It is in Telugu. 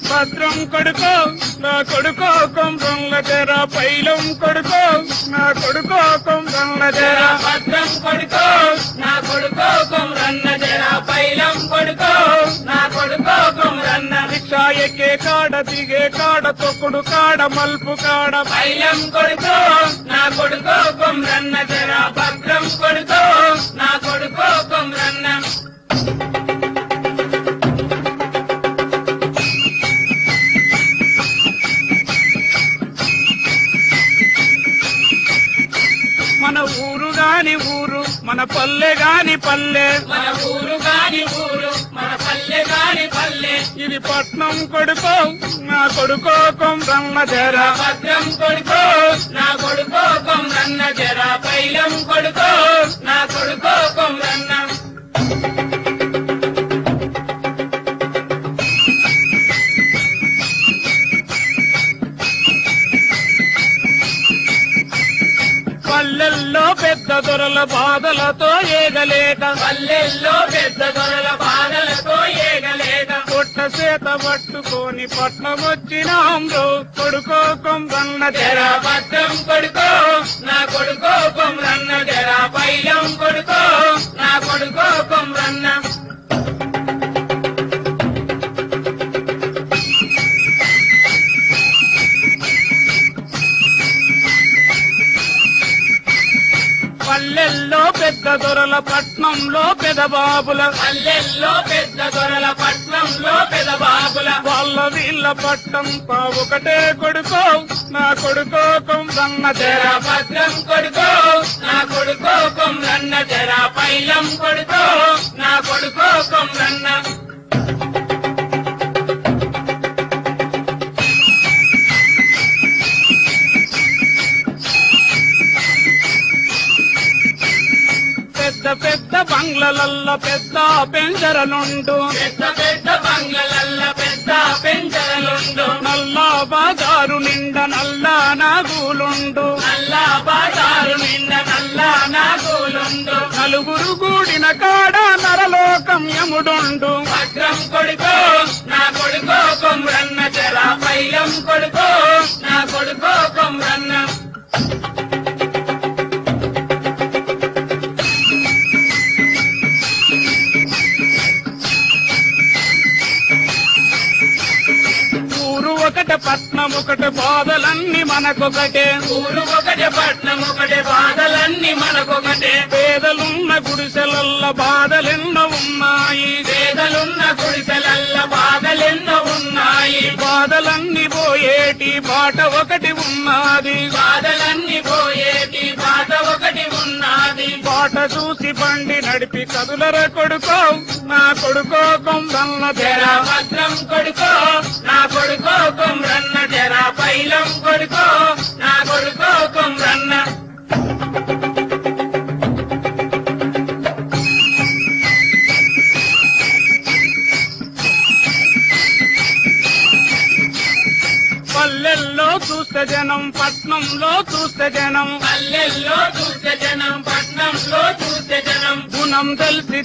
భద్రం కొడుకో నా కొడుకో కొండ్రంల జర పైలం కొడుకో నా కొడుకో కొండ్రంల జర భద్రం కొడుకో నా కొడుకో కొమ్రన్న జర పైలం కొడుకో నా కొడుకో కొమ్రన్న రిక్షా ఎక్కే కాడ దిగే కాడ తొక్కుడు కాడ మల్పు కాడ పైలం కొడుకో నా కొడుకో కొమ్రన్న జర భద్రం కొడుకో నా కొడుకో కొమ్రన్న మన ఊరు గాని ఊరు మన పల్లె గాని పల్లె మన ఊరు గాని ఊరు మన పల్లె గాని పల్లె ఇది పట్నం కొడుకో నా కొడుకో కొండ్రంల జర భద్రం కొడుకో నా కొడుకో కొమ్రన్న జర పైలం కొడుకో నా కొడుకో కొమ్రన్న పల్లెల్లో పెద్ద దొరల బాధలతో ఏగలేక పల్లెల్లో పెద్ద దొరల బాధలతో ఏగలేక పొట్ట చేత పట్టుకొని పట్నం వచ్చినాంలో కొడుకో కొండ్రంల జర జర భద్రం కొడుకో నా కొడుకో కొమ్రన్న జర పైలం కొడుకో నా కొడుకో కొమ్రన్న పల్లెల్లో పెద్ద దొరల పట్నంలో పెదబాబుల పల్లెల్లో పెద్ద దొరల పట్నంలో పెదబాబుల వాళ్ళ వీళ్ళ పట్టం ఒకటే కొడుకో నా కొడుకో కొండ్రంల జర జర భద్రం కొడుకో నా కొడుకో కొమ్రన్న జర పైలం కొడుకో నా కొడుకో కొమ్రన్న పెద్ద పెద్ద బంగ్లలల్ల పెద్ద పెంజరలుండు పెద్ద పెద్ద బంగ్లలల్ల పెద్ద పెంచరలుండు నల్లా బాజారు నిండా నల్లా నాగులుండు నల్లా బాజారు నిండ నల్లా నాగులుండు నలుగురు గూడిన కాడ నరలోకం యముడుండు భద్రం కొడుకో నా కొడుకో కొమ్రన్న జర పైలం కొడుకో నా కొడుకో కొమ్రన్న ఊరు ఒకటి పట్నం ఒకటి బాధలన్నీ మనకొకటే ఊరు ఒకటే పట్నం ఒకటే బాధలన్నీ మనకొకటే పేదలున్న గుడిసెలల్ల బాధలెన్నో ఉన్నాయి పేదలున్న గుడిసెలల్ల బాధలెన్నో ఉన్నాయి బాధలన్నీ పోయేటి బాట ఒకటి ఉన్నది బాధలన్నీ పోయేటి బాధ ఒకటి ఉన్నది బాట చూసి బండి నడిపి కదులర కొడుకో నా కొడుకో కొండ్రంల జర జర భద్రం కొడుకో నా కొడుకో కొమ్రన్న జర పైలం కొడుకో నా కొడుకో కొమ్రన్న పల్లెల్లో చూస్తే జనం పట్నంలో చూస్తే జనం పల్లెల్లో చూస్తే జనం పట్నంలో చూస్తే జనం గుణం తెలిసి